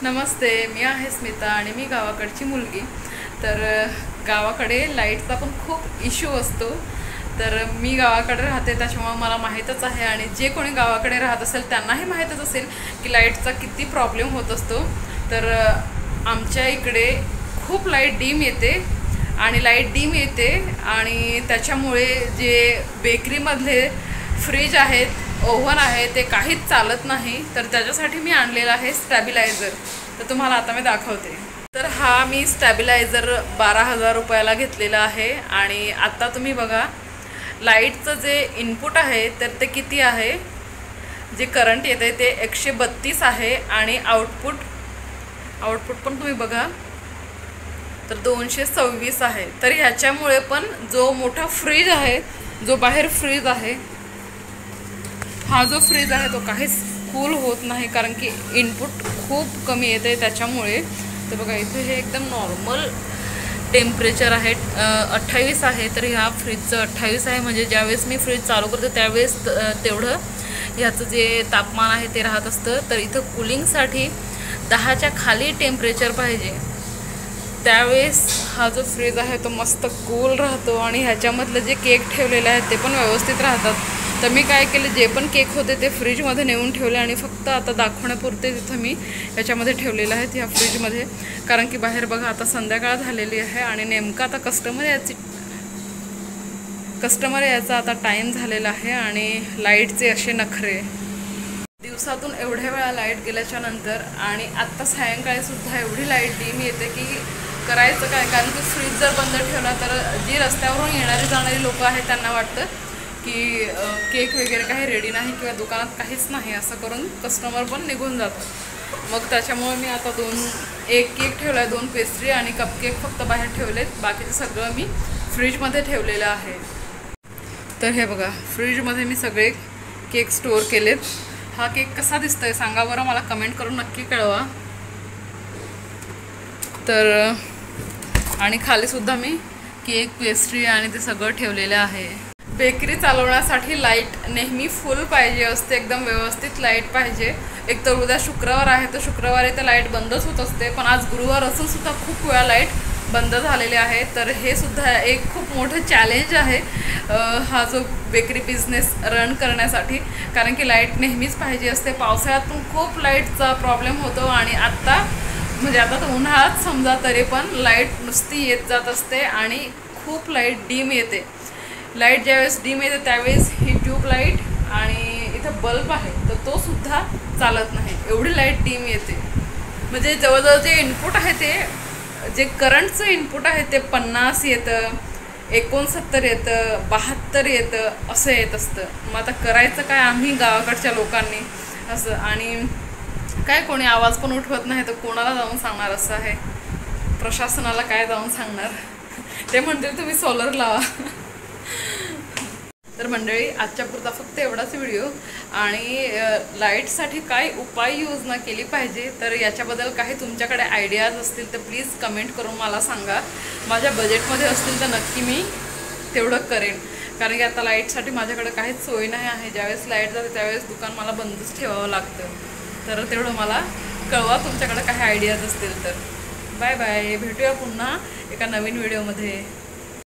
नमस्ते, मी आहे स्मिता आणि मी गावाकडची मुलगी। तर गावाकडे लाईटचा पण खूप इश्यू असतो। तर मी गावाकडे राहते त्याच्यामुळे मला माहीतच आहे आणि जे कोणी गावाकडे राहत असेल त्यांनाही माहीतच असेल की लाईटचा किती प्रॉब्लेम होत असतो। तर आमच्या इकडे खूप लाईट डीम येते आणि लाईट डीम येते आणि त्याच्यामुळे जे बेकरीमधले फ्रीज आहेत, ओव्हन आहे, ते काहीच चालत नाही। तर त्याच्यासाठी मी आणलेला आहे स्टॅबिलायझर। तर तुम्हाला आता मी दाखवते। तर हा मी स्टॅबिलायझर 12,000 रुपयाला घेतलेला आहे आणि आता तुम्ही बघा लाईटचं जे इनपुट आहे तर ते किती आहे, जे करंट येते ते 132 आहे आणि आउटपुट पण तुम्ही बघा तर 226 आहे। तर ह्याच्यामुळे पण जो मोठा फ्रीज आहे, जो बाहेर फ्रीज आहे, हा जो फ्रीज आहे तो काहीच कूल होत नाही कारण की इनपुट खूप कमी येते त्याच्यामुळे। तर बघा इथे हे एकदम नॉर्मल टेम्परेचर आहे, 28 आहे। तर ह्या फ्रीजचं 28 आहे, म्हणजे ज्यावेळेस मी फ्रीज चालू करते त्यावेळेस तेवढं ह्याचं जे तापमान आहे ते राहत असतं। तर इथं कूलिंगसाठी 10च्या खाली टेम्परेचर पाहिजे, त्यावेळेस हा जो फ्रीज आहे तो मस्त कूल राहतो आणि ह्याच्यामधलं जे केक ठेवलेले आहेत ते पण व्यवस्थित राहतात। तर मी काय केले, जे पण केक होते ते फ्रीजमध्ये नेऊन ठेवले आणि फक्त आता दाखवण्यापुरते तिथं मी ह्याच्यामध्ये ठेवलेलं आहे ह्या फ्रीजमध्ये। कारण की बाहेर बघा आता संध्याकाळ झालेली आहे आणि नेमका आता कस्टमर यायचा आता टाईम झालेला आहे आणि लाईटचे असे नखरे। दिवसातून एवढ्या वेळा लाईट गेल्याच्या नंतर आणि आत्ता सायंकाळी सुद्धा एवढी लाईट डीम येते की करायचं काय। कारण की फ्रीज जर बंद ठेवला तर जी रस्त्यावरून येणारी जाणारी लोक आहेत त्यांना वाटतं की केक वगैरे काही रेडी नाही किंवा दुकानात काहीच नाही, असं करून कस्टमर पण निघून जातात। मग त्याच्यामुळे मी आता एक केक ठेवला आहे, 2 पेस्ट्री आणि कपकेक फक्त बाहेर ठेवलेत, बाकीचं सगळं मी फ्रीजमध्ये ठेवलेलं आहे। तर हे बघा फ्रीजमध्ये मी सगळे केक स्टोअर केलेत। हा केक कसा दिसतोय सांगा बरं, मला कमेंट करून नक्की कळवा। तर आणि खाली सुद्धा मी केक, पेस्ट्री आणि ते सगळं ठेवलेलं आहे। बेकरी चालवण्यासाठी लाईट नेहमी फुल पाहिजे असते, एकदम व्यवस्थित लाईट पाहिजे। एक तर उद्या शुक्रवार आहे तर शुक्रवारी तर लाईट बंदच होत असते, पण आज गुरुवार असून सुद्धा खूप वेळा लाईट बंद झालेले आहे। तर हे सुद्धा एक खूप मोठं चॅलेंज आहे हा जो बेकरी बिझनेस रन करण्यासाठी, कारण की लाईट नेहमीच पाहिजे असते। पावसाळ्यात पण खूप लाईटचा प्रॉब्लेम होतो आणि आता तर उन्हाळ्यात समजा तरी पण लाईट नुसती येत जात असते आणि खूप लाईट डीम येते। लाईट ज्यावेळेस डीम येते त्यावेळेस ही ट्यूब लाईट आणि इथं बल्ब आहे तर तो सुद्धा चालत नाही, एवढी लाईट डीम येते। म्हणजे जवळजवळ जे इनपुट आहे ते, जे करंटचं इनपुट आहे ते 50 येतं, 69 येतं, 72 येतं, असं येत असतं। मग आता करायचं काय आम्ही गावाकडच्या लोकांनी असं, आणि काय कोणी आवाज पण उठवत नाही तर कोणाला जाऊन सांगणार, असं आहे। प्रशासनाला काय जाऊन सांगणार, ते म्हणतील तुम्ही सोलर लावा। तर मंडळी आजच्या पुरता फक्त एवढाच व्हिडिओ, आणि लाईटसाठी काय उपाययोजना केली पाहिजे तर याच्याबद्दल काही तुमच्याकडे आयडियाज असतील तर प्लीज कमेंट करून मला सांगा। माझ्या बजेटमध्ये असतील तर नक्की मी तेवढं करेन, कारण की आता लाईटसाठी माझ्याकडे काहीच सोय नाही आहे। ज्यावेळेस लाईट जाते त्यावेळेस दुकान मला बंदच ठेवावं लागतं। तर तेवढं मला कळवा तुमच्याकडे काही आयडियाज असतील तर। बाय बाय, भेटूया पुन्हा एका नवीन व्हिडिओमध्ये।